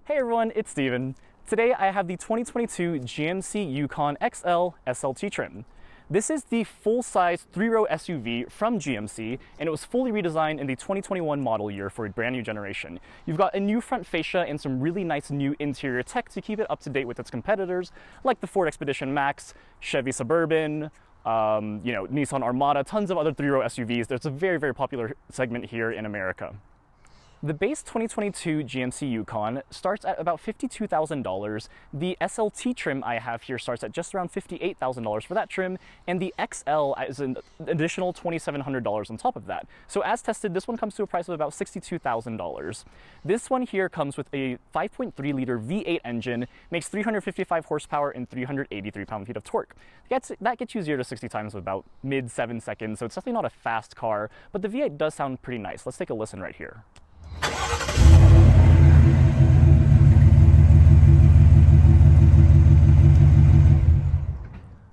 Hey everyone, it's Steven. Today I have the 2022 GMC Yukon XL SLT trim. This is the full-size 3-row SUV from GMC, and it was fully redesigned in the 2021 model year for a brand new generation. You've got a new front fascia and some really nice new interior tech to keep it up to date with its competitors, like the Ford Expedition Max, Chevy Suburban, Nissan Armada, tons of other 3-row SUVs. There's a very, very popular segment here in America. The base 2022 GMC Yukon starts at about $52,000. The SLT trim I have here starts at just around $58,000 for that trim, and the XL is an additional $2,700 on top of that. So as tested, this one comes to a price of about $62,000. This one here comes with a 5.3-liter V8 engine, makes 355 horsepower and 383 pound-feet of torque. That gets you 0 to 60 times in about mid-7 seconds, so it's definitely not a fast car, but the V8 does sound pretty nice. Let's take a listen right here.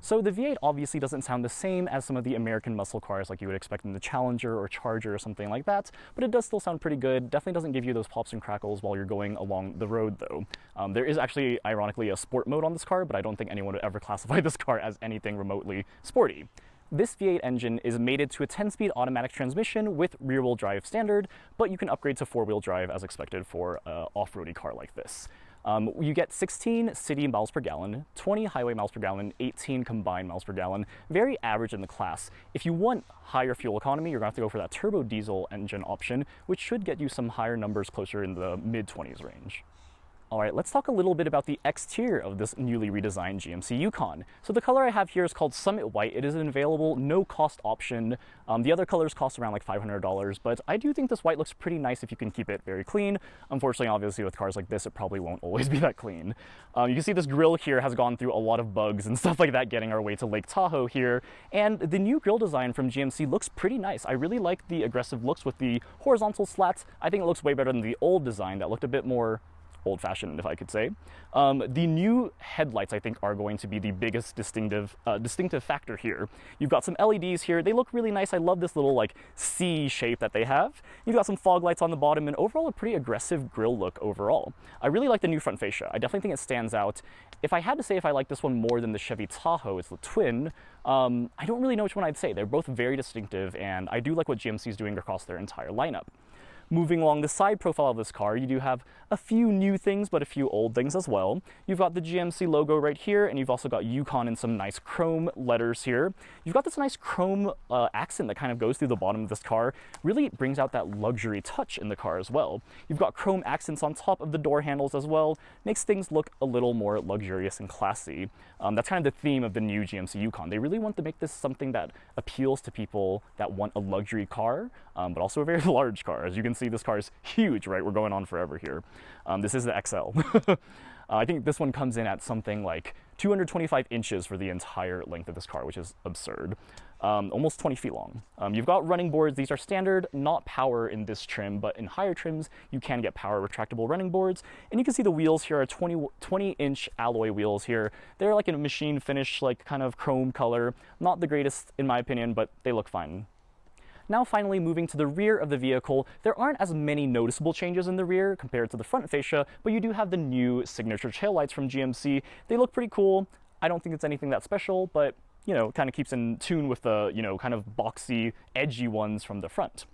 So the V8 obviously doesn't sound the same as some of the American muscle cars like you would expect in the Challenger or Charger or something like that, but it does still sound pretty good. Definitely doesn't give you those pops and crackles while you're going along the road though. There is actually, ironically, a sport mode on this car, but I don't think anyone would ever classify this car as anything remotely sporty. This V8 engine is mated to a 10-speed automatic transmission with rear-wheel drive standard, but you can upgrade to 4-wheel drive as expected for an off-roady car like this. You get 16 city miles per gallon, 20 highway miles per gallon, 18 combined miles per gallon, very average in the class. If you want higher fuel economy, you're going to have to go for that turbo diesel engine option, which should get you some higher numbers closer in the mid-20s range. All right, let's talk a little bit about the exterior of this newly redesigned GMC Yukon. So the color I have here is called Summit White. It is an available no-cost option. The other colors cost around like $500, but I do think this white looks pretty nice if you can keep it very clean. Unfortunately, obviously, with cars like this, it probably won't always be that clean. You can see this grille here has gone through a lot of bugs and stuff like that getting our way to Lake Tahoe here, and the new grille design from GMC looks pretty nice. I really like the aggressive looks with the horizontal slats. I think it looks way better than the old design that looked a bit more old-fashioned, if I could say. The new headlights, I think, are going to be the biggest distinctive factor here. You've got some LEDs here. They look really nice. I love this little like C shape that they have. You've got some fog lights on the bottom, and overall a pretty aggressive grille look overall. I really like the new front fascia. I definitely think it stands out. If I had to say if I like this one more than the Chevy Tahoe, it's the twin. I don't really know which one I'd say. They're both very distinctive, and I do like what GMC is doing across their entire lineup. Moving along the side profile of this car, you do have a few new things, but a few old things as well. You've got the GMC logo right here, and you've also got Yukon in some nice chrome letters here. You've got this nice chrome accent that kind of goes through the bottom of this car. Really brings out that luxury touch in the car as well. You've got chrome accents on top of the door handles as well. Makes things look a little more luxurious and classy. That's kind of the theme of the new GMC Yukon. They really want to make this something that appeals to people that want a luxury car, but also a very large car. As you can see, this car is huge, right? We're going on forever here. This is the XL. I think this one comes in at something like 225 inches for the entire length of this car, which is absurd. Almost 20 feet long. You've got running boards. These are standard, not power in this trim, but in higher trims, you can get power retractable running boards. And you can see the wheels here are 20-inch alloy wheels here. They're like in a machine finish, like kind of chrome color. Not the greatest in my opinion, but they look fine. Now finally moving to the rear of the vehicle, there aren't as many noticeable changes in the rear compared to the front fascia, but you do have the new signature taillights from GMC. They look pretty cool. I don't think it's anything that special, but you know, kind of keeps in tune with the, you know, kind of boxy, edgy ones from the front.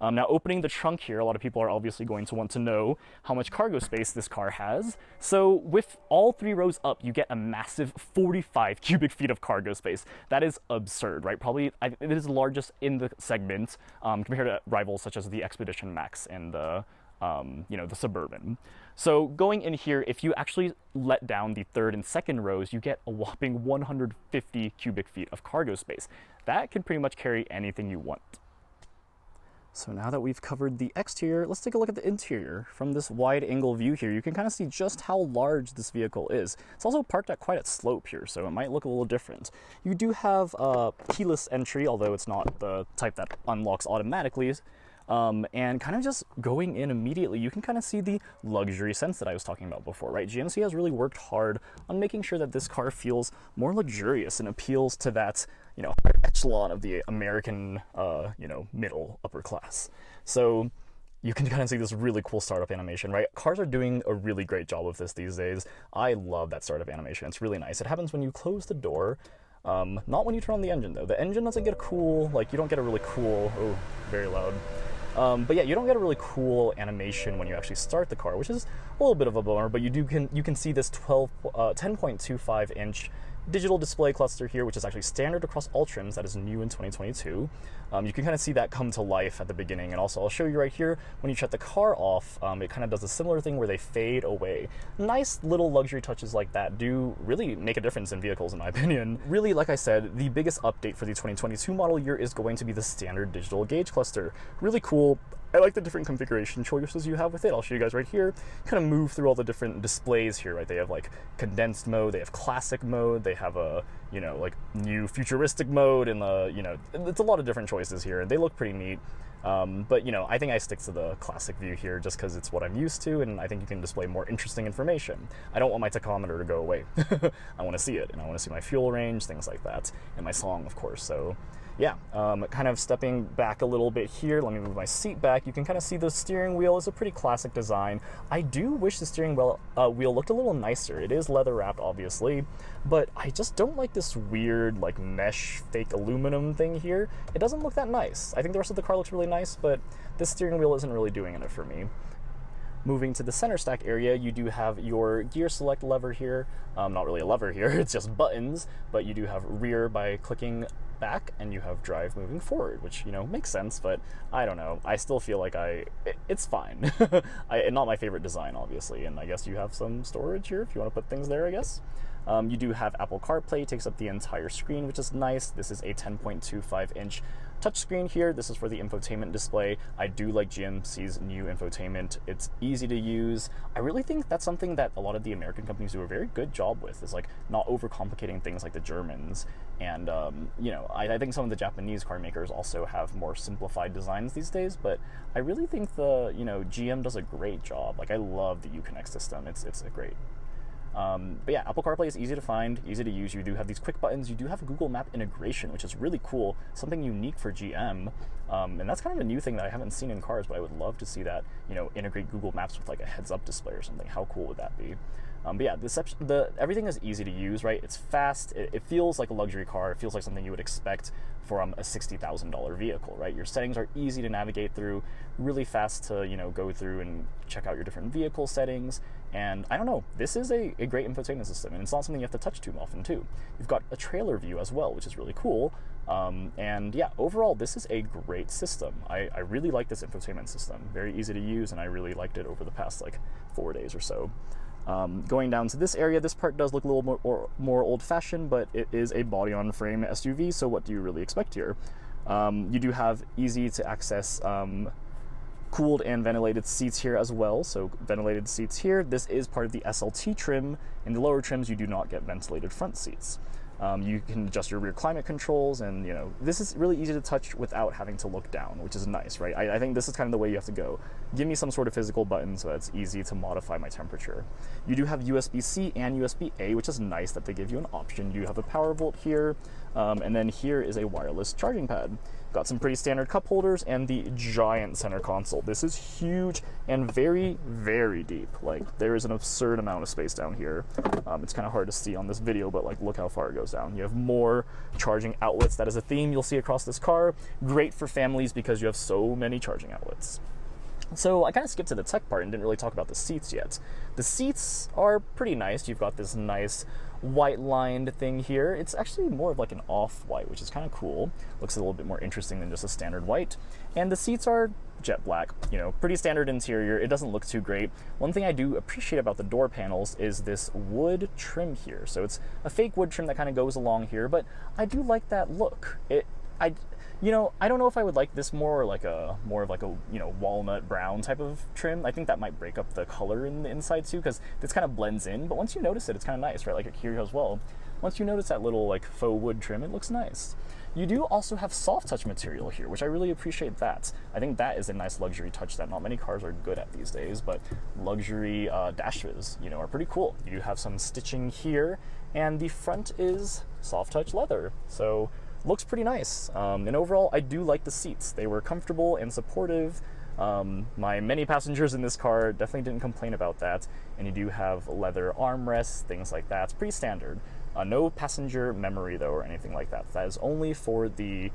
Now opening the trunk here, a lot of people are obviously going to want to know how much cargo space this car has. So with all 3 rows up, you get a massive 45 cubic feet of cargo space. That is absurd, right? Probably it is the largest in the segment compared to rivals such as the Expedition Max and the the Suburban. So going in here, if you actually let down the 3rd and 2nd rows, you get a whopping 150 cubic feet of cargo space. That can pretty much carry anything you want. So now that we've covered the exterior, let's take a look at the interior. From this wide angle view here, you can kind of see just how large this vehicle is. It's also parked at quite a slope here, so it might look a little different. You do have keyless entry, although it's not the type that unlocks automatically. And kind of just going in immediately, you can kind of see the luxury sense that I was talking about before, right? GMC has really worked hard on making sure that this car feels more luxurious and appeals to that, higher echelon of the American, middle upper class. So you can kind of see this really cool startup animation, right? Cars are doing a really great job of this these days. I love that startup animation. It's really nice. It happens when you close the door, not when you turn on the engine though. The engine doesn't get a cool, like you don't get a really cool, oh, very loud. But yeah, you don't get a really cool animation when you actually start the car, which is a little bit of a bummer, but you can see this 10.25 inch digital display cluster here, which is actually standard across all trims. That is new in 2022. You can kind of see that come to life at the beginning, and also I'll show you right here when you shut the car off, it kind of does a similar thing where they fade away. Nice little luxury touches like that do really make a difference in vehicles, in my opinion. Really, like I said, the biggest update for the 2022 model year is going to be the standard digital gauge cluster. Really cool. I like the different configuration choices you have with it. I'll show you guys right here. Kind of move through all the different displays here, right? They have like condensed mode, they have classic mode, they have a, you know, like new futuristic mode, and the, you know, it's a lot of different choices here. They look pretty neat. But you know, I think I stick to the classic view here just because it's what I'm used to, and I think you can display more interesting information. I don't want my tachometer to go away. I want to see it, and I want to see my fuel range, things like that, and my song, of course. So yeah, kind of stepping back a little bit here, let me move my seat back. You can kind of see the steering wheel is a pretty classic design. I do wish the steering wheel looked a little nicer. It is leather wrapped, obviously, but I just don't like this weird like mesh fake aluminum thing here. It doesn't look that nice. I think the rest of the car looks really nice, but this steering wheel isn't really doing it for me. Moving to the center stack area, you do have your gear select lever here. Not really a lever here, it's just buttons, but you do have rear by clicking back, and you have drive moving forward, which, you know, makes sense, but I don't know. I still feel like it's fine. Not my favorite design, obviously, and I guess you have some storage here if you want to put things there, I guess. You do have Apple CarPlay, takes up the entire screen, which is nice. This is a 10.25 inch touchscreen here. This is for the infotainment display. I do like GMC's new infotainment. It's easy to use. I really think that's something that a lot of the American companies do a very good job with, is like not overcomplicating things like the Germans. And you know, I think some of the Japanese car makers also have more simplified designs these days, but I really think the, you know, GM does a great job. Like, I love the Yukon X system. It's a great. But yeah, Apple CarPlay is easy to find, easy to use. You do have these quick buttons. You do have a Google Map integration, which is really cool, something unique for GM. And that's kind of a new thing that I haven't seen in cars, but I would love to see that, you know, integrate Google Maps with like a heads-up display or something. How cool would that be? But yeah, everything is easy to use, right? It's fast. It feels like a luxury car. It feels like something you would expect from a $60,000 vehicle, right? Your settings are easy to navigate through, really fast to, you know, go through and check out your different vehicle settings. And I don't know, this is a great infotainment system, and it's not something you have to touch too often too. You've got a trailer view as well, which is really cool. And yeah, overall, this is a great system. I really like this infotainment system. Very easy to use, and I really liked it over the past like 4 days or so. Going down to this area, this part does look a little more old-fashioned, but it is a body-on-frame SUV, so what do you really expect here? You do have easy-to-access cooled and ventilated seats here as well, so ventilated seats here. This is part of the SLT trim. In the lower trims, you do not get ventilated front seats. You can adjust your rear climate controls, and you know, this is really easy to touch without having to look down, which is nice, right? I think this is kind of the way you have to go. Give me some sort of physical button so that it's easy to modify my temperature. You do have USB-C and USB-A, which is nice that they give you an option. You have a power volt here, and then here is a wireless charging pad. Got some pretty standard cup holders and the giant center console. This is huge and very, very deep. Like, there is an absurd amount of space down here. It's kind of hard to see on this video, but like, look how far it goes down. You have more charging outlets. That is a theme you'll see across this car. Great for families because you have so many charging outlets. So I kind of skipped to the tech part and didn't really talk about the seats yet. The seats are pretty nice. You've got this nice white lined thing here. It's actually more of like an off-white, which is kind of cool. Looks a little bit more interesting than just a standard white. And the seats are jet black, you know, pretty standard interior. It doesn't look too great. One thing I do appreciate about the door panels is this wood trim here. So it's a fake wood trim that kind of goes along here, but I do like that look. You know, I don't know if I would like this more of like a, you know, walnut brown type of trim. I think that might break up the color in the inside too, because this kind of blends in, but once you notice it, it's kind of nice, right? Like here as well. Once you notice that little like faux wood trim, it looks nice. You do also have soft touch material here, which I really appreciate that. I think that is a nice luxury touch that not many cars are good at these days, but luxury dashes, you know, are pretty cool. You do have some stitching here, and the front is soft touch leather. So looks pretty nice. And overall, I do like the seats. They were comfortable and supportive. My many passengers in this car definitely didn't complain about that, and you do have leather armrests, things like that. It's pretty standard. No passenger memory though or anything like that. That is only for the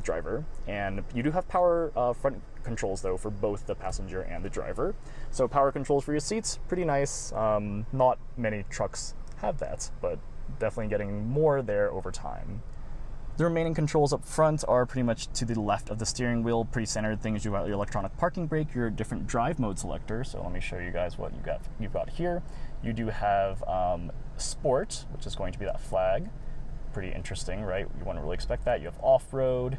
driver, and you do have power front controls though for both the passenger and the driver. So power controls for your seats, pretty nice. Not many trucks have that, but definitely getting more there over time. The remaining controls up front are pretty much to the left of the steering wheel. Pretty standard things. You've got your electronic parking brake, your different drive mode selector. So let me show you guys what you've got here. You do have Sport, which is going to be that flag. Pretty interesting, right? You wouldn't really expect that. You have off-road,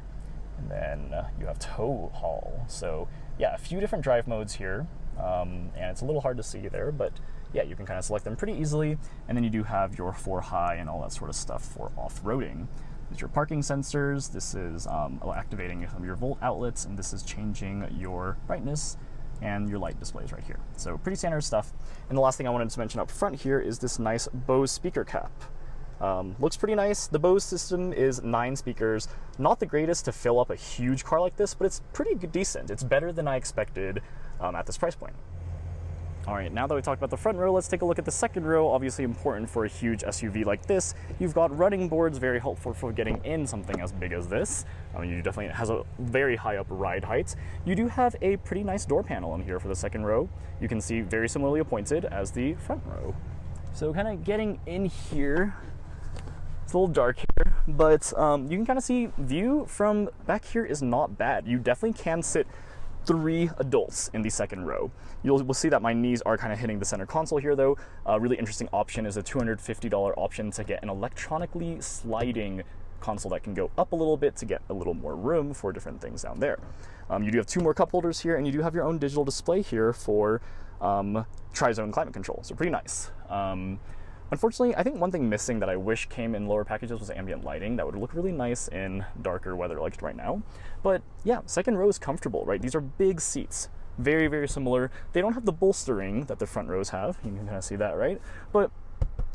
and then you have tow haul. So yeah, a few different drive modes here, and it's a little hard to see there, but yeah, you can kind of select them pretty easily. And then you do have your 4High and all that sort of stuff for off-roading. These are your parking sensors. This is activating some of your volt outlets, and this is changing your brightness and your light displays right here. So pretty standard stuff. And the last thing I wanted to mention up front here is this nice Bose speaker cap. Looks pretty nice. The Bose system is 9 speakers. Not the greatest to fill up a huge car like this, but it's pretty decent. It's better than I expected at this price point. All right, now that we talked about the front row, let's take a look at the second row. Obviously important for a huge SUV like this. You've got running boards, very helpful for getting in something as big as this. You definitely, it has a very high up ride height. You do have a pretty nice door panel in here for the second row. You can see very similarly appointed as the front row. So kind of getting in here, it's a little dark here, but you can kind of see view from back here is not bad. You definitely can sit 3 adults in the second row. We'll see that my knees are kind of hitting the center console here though. A really interesting option is a $250 option to get an electronically sliding console that can go up a little bit to get a little more room for different things down there. You do have 2 more cup holders here, and you do have your own digital display here for tri-zone climate control, so pretty nice. Unfortunately, I think one thing missing that I wish came in lower packages was ambient lighting. That would look really nice in darker weather like right now. But yeah, second row is comfortable, right? These are big seats, very, very similar. They don't have the bolstering that the front rows have. You can kind of see that, right? But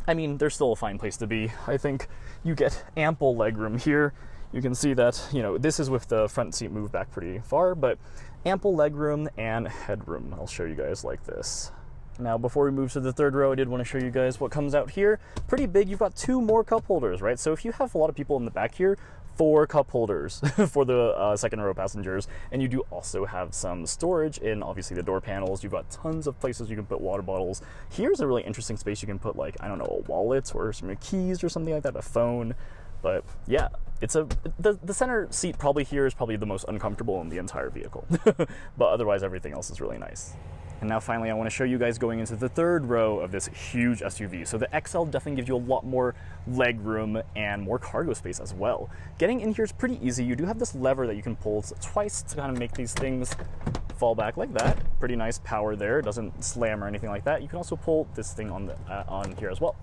I mean, they're still a fine place to be. I think you get ample legroom here. You can see that, you know, this is with the front seat moved back pretty far, but ample legroom and headroom. I'll show you guys like this. Now, before we move to the third row, I did want to show you guys what comes out here. Pretty big. You've got 2 more cup holders, right? So if you have a lot of people in the back here, 4 cup holders for the second row passengers. And you do also have some storage in, obviously, the door panels. You've got tons of places you can put water bottles. Here's a really interesting space you can put, like, I don't know, a wallet or some keys or something like that, a phone. But yeah, it's the center seat probably here is probably the most uncomfortable in the entire vehicle. But otherwise, everything else is really nice. And now finally, I want to show you guys going into the third row of this huge SUV. So the XL definitely gives you a lot more leg room and more cargo space as well. Getting in here is pretty easy. You do have this lever that you can pull twice to kind of make these things fall back like that. Pretty nice power there. It doesn't slam or anything like that. You can also pull this thing on here as well.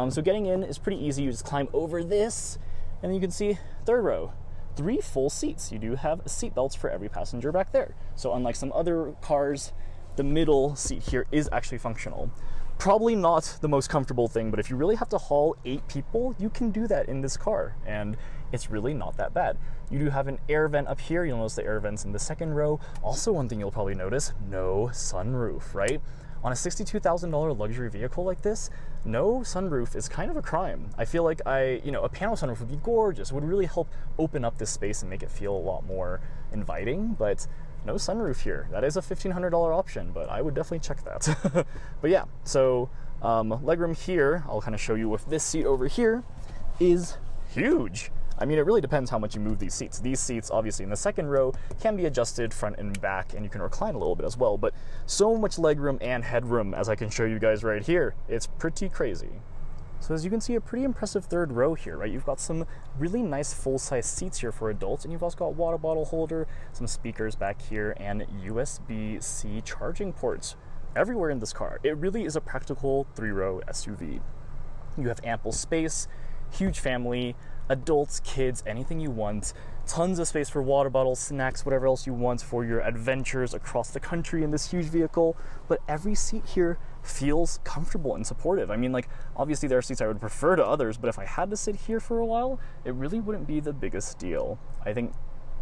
So getting in is pretty easy. You just climb over this, and then you can see third row. 3 full seats. You do have seat belts for every passenger back there. So unlike some other cars, the middle seat here is actually functional. Probably not the most comfortable thing, but if you really have to haul 8 people, you can do that in this car, and it's really not that bad. You do have an air vent up here. You'll notice the air vents in the second row. Also, one thing you'll probably notice, no sunroof, right? On a $62,000 luxury vehicle like this, no sunroof is kind of a crime. I feel like a panel sunroof would be gorgeous. It would really help open up this space and make it feel a lot more inviting, but no sunroof here. That is a $1,500 option, but I would definitely check that. But yeah, so legroom here, I'll kind of show you with this seat over here, is huge. I mean, it really depends how much you move these seats. These seats, obviously, in the second row can be adjusted front and back, and you can recline a little bit as well, but so much legroom and headroom, as I can show you guys right here. It's pretty crazy. So as you can see, a pretty impressive third row here, right? You've got some really nice full-size seats here for adults, and you've also got water bottle holder, some speakers back here, and USB-C charging ports everywhere in this car. It really is a practical 3-row SUV. You have ample space, huge family, adults, kids, anything you want. Tons of space for water bottles, snacks, whatever else you want for your adventures across the country in this huge vehicle. But every seat here feels comfortable and supportive. I mean, like, obviously there are seats I would prefer to others, but if I had to sit here for a while, it really wouldn't be the biggest deal. I think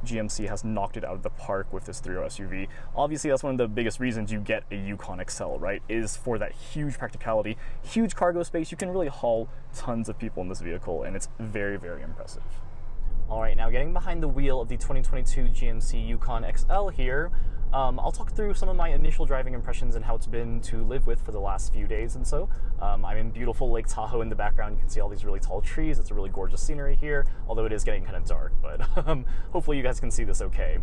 GMC has knocked it out of the park with this 3-row SUV. Obviously, that's one of the biggest reasons you get a Yukon XL, right? Is for that huge practicality, huge cargo space. You can really haul tons of people in this vehicle, and it's very, very impressive. All right, now getting behind the wheel of the 2022 GMC Yukon XL here, I'll talk through some of my initial driving impressions and how it's been to live with for the last few days and so. I'm in beautiful Lake Tahoe in the background. You can see all these really tall trees. It's a really gorgeous scenery here, although it is getting kind of dark, but hopefully you guys can see this okay.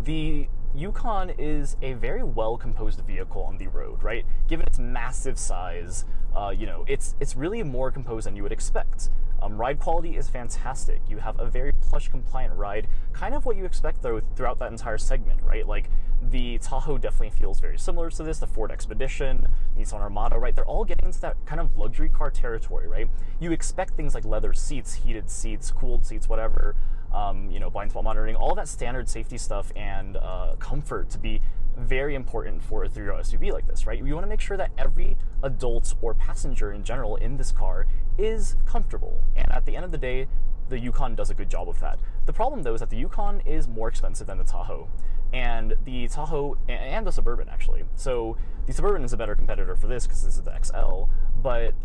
The Yukon is a very well-composed vehicle on the road, right? Given its massive size, it's really more composed than you would expect. Ride quality is fantastic. You have a very plush, compliant ride, kind of what you expect though throughout that entire segment, right? Like the Tahoe definitely feels very similar to this, the Ford Expedition, Nissan Armada, right? They're all getting into that kind of luxury car territory, right? You expect things like leather seats, heated seats, cooled seats, whatever, blind spot monitoring, all that standard safety stuff and comfort to be very important for a 3-row SUV like this, right? You want to make sure that every adult or passenger in general in this car is comfortable. And at the end of the day, the Yukon does a good job of that. The problem though is that the Yukon is more expensive than the Tahoe. And the Tahoe and the Suburban actually. So the Suburban is a better competitor for this because this is the XL. But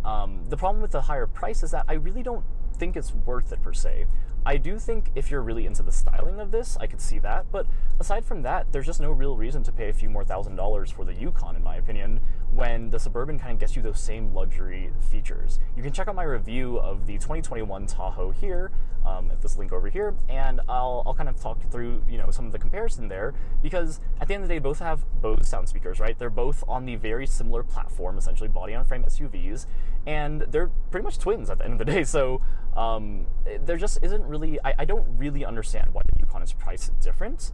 the problem with the higher price is that I really don't think it's worth it per se. I do think if you're really into the styling of this, I could see that, but aside from that, there's just no real reason to pay a few more $1,000s for the Yukon, in my opinion, when the Suburban kind of gets you those same luxury features. You can check out my review of the 2021 Tahoe here, at this link over here, and I'll kind of talk through, some of the comparison there, because at the end of the day, both have Bose sound speakers, right? They're both on the very similar platform, essentially body-on-frame SUVs, and they're pretty much twins at the end of the day, so there just isn't really, I don't really understand why the Yukon is priced different.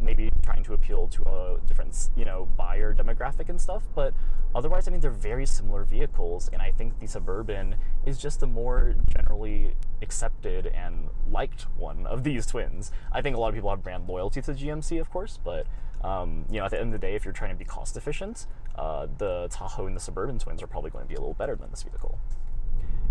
Maybe trying to appeal to a different, buyer demographic and stuff, but otherwise, I mean, they're very similar vehicles, and I think the Suburban is just the more generally accepted and liked one of these twins. I think a lot of people have brand loyalty to GMC, of course, but at the end of the day, if you're trying to be cost efficient, the Tahoe and the Suburban twins are probably going to be a little better than this vehicle.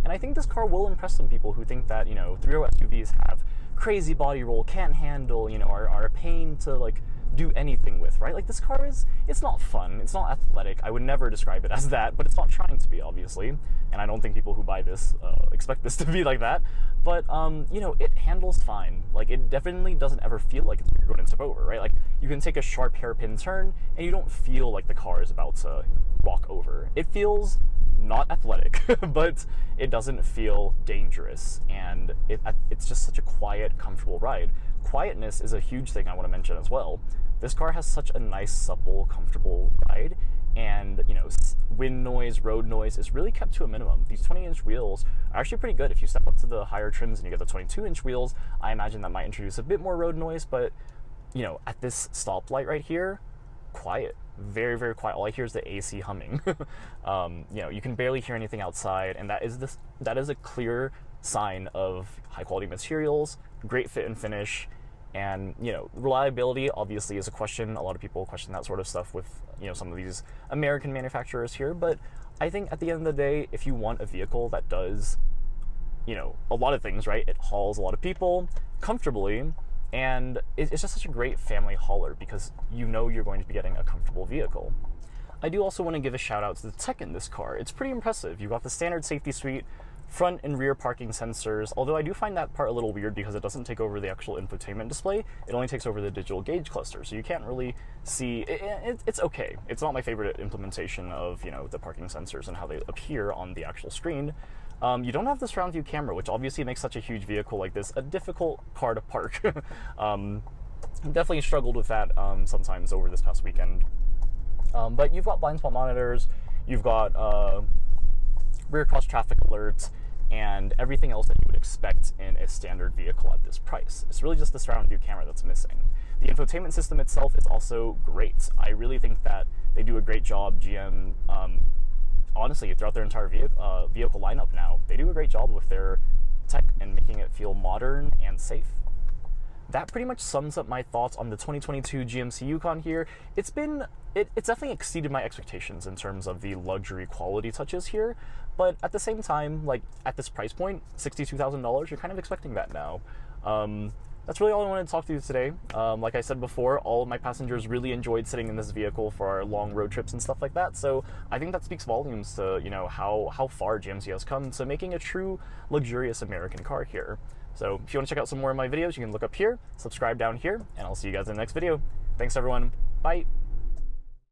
And I think this car will impress some people who think that, 3-row SUVs have crazy body roll, can't handle, are a pain to do anything with, right? Like this car it's not fun, it's not athletic. I would never describe it as that, but it's not trying to be, obviously. And I don't think people who buy this expect this to be like that. But, it handles fine. Like it definitely doesn't ever feel like you're going to tip over, right? Like you can take a sharp hairpin turn and you don't feel like the car is about to rock over. It feels not athletic, but it doesn't feel dangerous, and it's just such a quiet, comfortable ride. Quietness is a huge thing I want to mention as well. This car has such a nice, supple, comfortable ride, and wind noise, road noise is really kept to a minimum. These 20-inch wheels are actually pretty good. If you step up to the higher trims and you get the 22-inch wheels, I imagine that might introduce a bit more road noise, but at this stoplight right here, quiet. Very, very quiet. All I hear is the AC humming. You can barely hear anything outside, and that is a clear sign of high quality materials, great fit and finish, and reliability obviously is a question. A lot of people question that sort of stuff with some of these American manufacturers here, but I think at the end of the day, if you want a vehicle that does a lot of things right, it hauls a lot of people comfortably, and it's just such a great family hauler because you're going to be getting a comfortable vehicle. I do also want to give a shout out to the tech in this car. It's pretty impressive. You've got the standard safety suite, front and rear parking sensors, although I do find that part a little weird because it doesn't take over the actual infotainment display. It only takes over the digital gauge cluster, so you can't really see, it's okay. It's not my favorite implementation of, the parking sensors and how they appear on the actual screen. You don't have the surround view camera, which obviously makes such a huge vehicle like this a difficult car to park. Definitely struggled with that sometimes over this past weekend. But you've got blind spot monitors, you've got rear cross traffic alerts, and everything else that you would expect in a standard vehicle at this price. It's really just the surround view camera that's missing. The infotainment system itself is also great. I really think that they do a great job. GM, honestly, throughout their entire vehicle lineup now, they do a great job with their tech and making it feel modern and safe. That pretty much sums up my thoughts on the 2022 GMC Yukon here. It's definitely exceeded my expectations in terms of the luxury quality touches here, but at the same time, at this price point, $62,000, you're kind of expecting that now. that's really all I wanted to talk to you today. Like I said before, all of my passengers really enjoyed sitting in this vehicle for our long road trips and stuff like that. So I think that speaks volumes to, you know, how far GMC has come to making a true luxurious American car here. So if you want to check out some more of my videos, you can look up here, subscribe down here, and I'll see you guys in the next video. Thanks everyone. Bye.